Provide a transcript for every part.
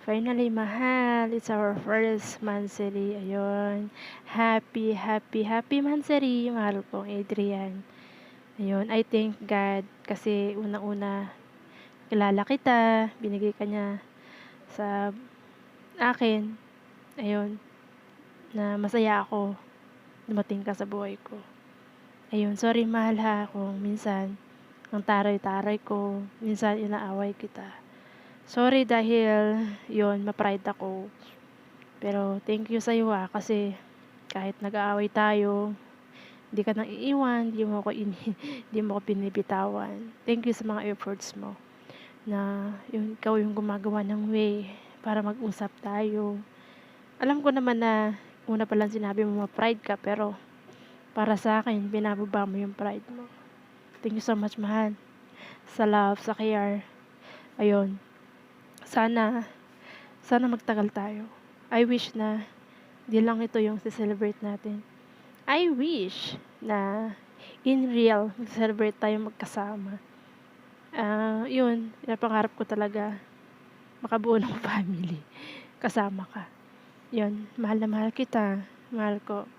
Finally, mahal, it's our first monthsary. Ayun. Happy, happy, happy monthsary, mahal kong Adrian. Ayun, I thank God kasi unang-una, kilala kita, binigay ka niya sa akin. Ayun, na masaya ako dumating ka sa buhay ko. Ayun, sorry mahal ha kung minsan ang taray-taray ko, minsan inaaway kita. Sorry dahil yon ma-pride ako. Pero thank you sa'yo kasi kahit nag-aaway tayo, hindi ka nang iiwan, di mo ko binibitawan. Thank you sa mga efforts mo na yun, ikaw yung gumagawa ng way para mag-usap tayo. Alam ko naman na una pa lang sinabi mo ma-pride ka pero para sa akin, binababa mo yung pride mo. Thank you so much, mahal. Sa love, sa care. Ayun. Sana, sana magtagal tayo. I wish na di lang ito yung celebrate natin. I wish na in real, mag-celebrate tayo magkasama. Yun, pinapangarap ko talaga makabuo ng family. Kasama ka. Yun, mahal na mahal kita. Mahal ko.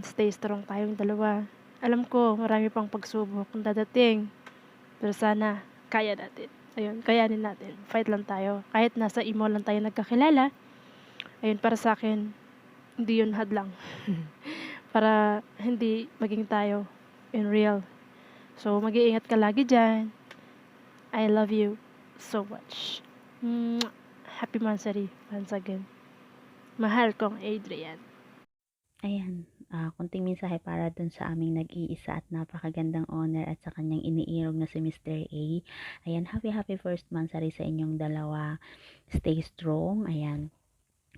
Stay strong tayong dalawa. Alam ko, marami pang pagsubok kung dadating. Pero sana, kaya natin. Ayun, kayanin natin. Fight lang tayo. Kahit nasa imo lang tayo nagkakilala. Ayun, para sa akin, hindi yun hadlang. Para hindi maging tayo in real. So, mag-iingat ka lagi dyan. I love you so much. Happy Mansari once again. Mahal kong Adrian. Ayan, konting mensahe para dun sa aming nag-iisa at napakagandang owner at sa kanyang iniirog na si Mr. A. Ayan, happy first monthsary sa inyong dalawa. Stay strong. Ayan,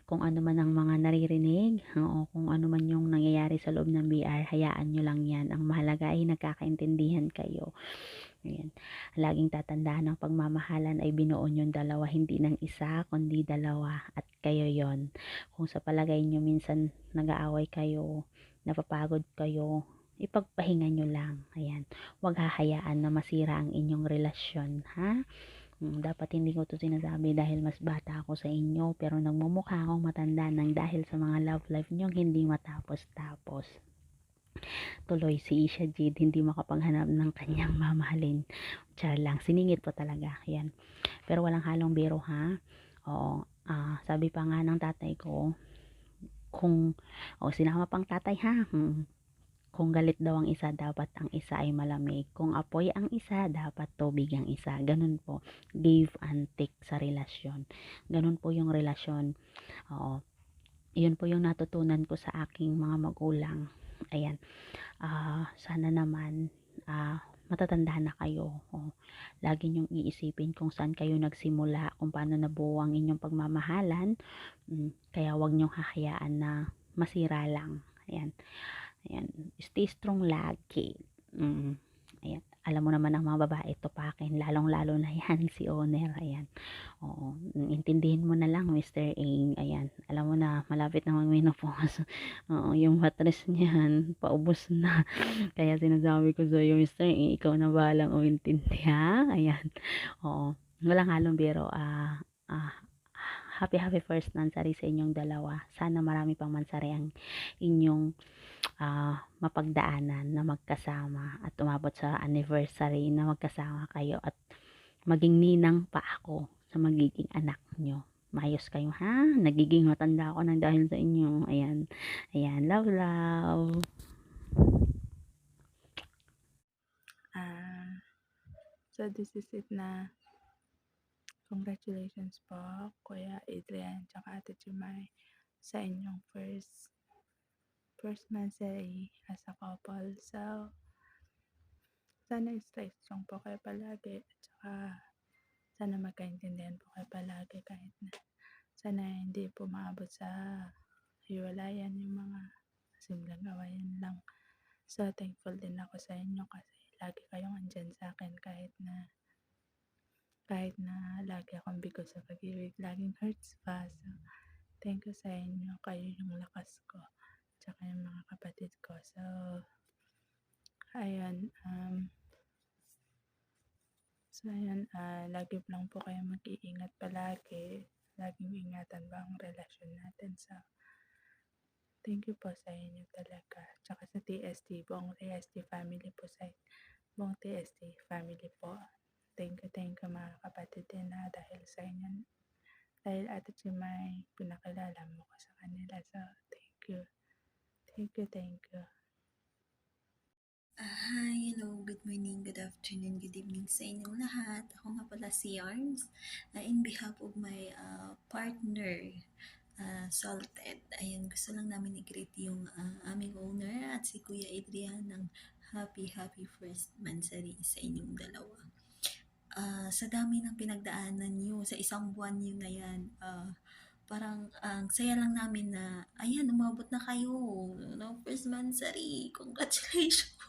kung ano man ang mga naririnig, o kung ano man yung nangyayari sa loob ng BR, hayaan nyo lang yan. Ang mahalaga ay nagkakaintindihan kayo. Ayan. Laging tatandaan ng pagmamahalan ay binuo yung dalawa, hindi ng isa, kundi dalawa. At kayo yon. Kung sa palagay nyo minsan nag-aaway kayo, napapagod kayo, ipagpahinga nyo lang. Ayan. Huwag hahayaan na masira ang inyong relasyon, ha? Dapat hindi ko to sinasabi dahil mas bata ako sa inyo, pero nagmumukha akong matanda nang dahil sa mga love life nyo hindi matapos-tapos. Tuloy si Isha Jade hindi makapaghanap ng kanyang mamahalin. Char lang, siningit po talaga. Yan. Pero walang halong biro ha. Oo, sabi pa nga ng tatay ko, kung sinama pang tatay ha. Kung galit daw ang isa, dapat ang isa ay malamig. Kung apoy ang isa, dapat tubig ang isa. Ganun po. Give and take sa relasyon. Ganun po yung relasyon. Oo. Yun po yung natutunan ko sa aking mga magulang. Ayan. Sana naman matatanda na kayo. Lagi niyong iisipin kung saan kayo nagsimula, kung paano nabuo ang inyong pagmamahalan. Kaya wag niyong hahayaan na masira lang. Ayan. Ayan. Stay strong lagi. Ayan. Alam mo naman ang mga babae, tupakin. Lalong-lalo na yan, si owner. Ayan. Oo. Intindihin mo na lang, Mr. A. Ayan. Alam mo na, malapit na mag-menopause. Oo. Yung mattress niyan, paubos na. Kaya sinasabi ko sa iyo, Mr. A, ikaw na bahalang umintindi, ha? Ayan. Oo. Walang halong biro. Happy first mansari sa inyong dalawa. Sana marami pang mansari ang inyong mapagdaanan na magkasama at umabot sa anniversary na magkasama kayo at maging ninang pa ako sa magiging anak nyo. Mayos kayo ha? Nagiging matanda ako ng dahil sa inyo. Ayan. Ayan. Love, love. So this is it na. Congratulations po, Kuya Adrian, tsaka Ate Jumay, sa inyong first monthsary as a couple. So, sana stay strong po kayo palagi. At saka, sana magkaintindihan po kayo palagi kahit na sana hindi po maabot sa hiwalayan yung mga simpleng awayan lang. So, thankful din ako sa inyo kasi lagi kayong andyan sa akin kahit na lagi akong bigo sa pag-ibig, laging hurts pa. So, thank you sa inyo. Kayo yung lakas ko. Tsaka yung mga kapatid ko. So, ayun. So ayan, lagi lang po kayo mag-iingat palagi. Laging ingatan ba ang relasyon natin. So, thank you po sa inyo talaga. Tsaka sa TST, buong TST family po buong TST family po. Thank you mga kapatid din dahil sa inyo. Dahil Ate Chimay, pinakilala mo ko sa kanila. So, thank you. Thank you. Hi, hello, good morning, good afternoon, good evening sa inyong lahat. Ako nga pala si Arms. In behalf of my partner, Salted. Ayun, gusto lang namin i-greet yung aming owner at si Kuya Adrian ng happy first mansari sa inyong dalawa. Sa dami ng pinagdaanan nyo, sa isang buwan nyo na yan, parang ang saya lang namin na, ayan, umabot na kayo, no? First mansari, congratulations!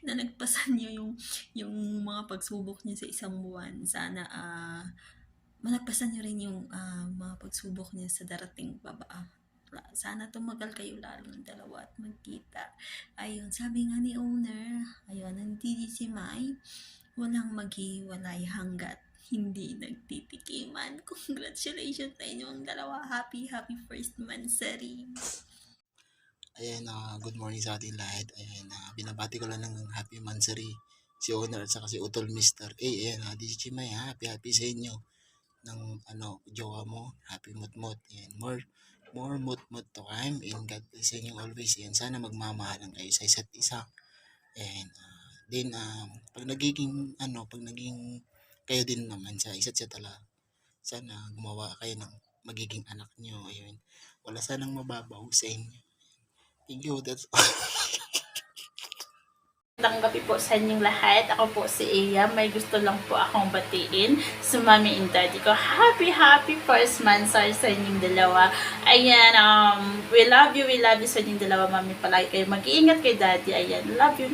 Na nagpasan niyo yung mga pagsubok niyo sa isang buwan. Sana malagpasan niyo rin yung mga pagsubok niyo sa darating sana tumagal kayo lalo ng dalawa at magkita. Ayun, sabi nga ni owner, ayun, ang DDCMI, walang maghiwalay hanggat hindi nagtitikiman. Congratulations sa inyong dalawa. Happy first mansari. Ayan, good morning sa ating lahat. Ayan, binabati ko lang ng happy mansari si owner at saka si Utol Mr. A. Ayan, DJ Chimay, happy sa inyo ng jowa mo. Happy mut-mut. Ayan, more mut-mut to come and God bless sa inyo always. Ayan, sana magmamahalan kayo sa isa't isa. And then pag naging kayo din naman sa isa't isa talaga. Sana gumawa kayo ng magiging anak nyo. Ayun, wala sanang mababaw sa inyo. Thank you. That's Magandang gabi po sa inyong lahat. Ako po si Iya. May gusto lang po akong batiin sa mami and daddy ko. Happy first mansari sa inyong dalawa. Ayan, we love you sa inyong dalawa, mami. Palagi kayo mag-iingat kay daddy. Ayan, love you.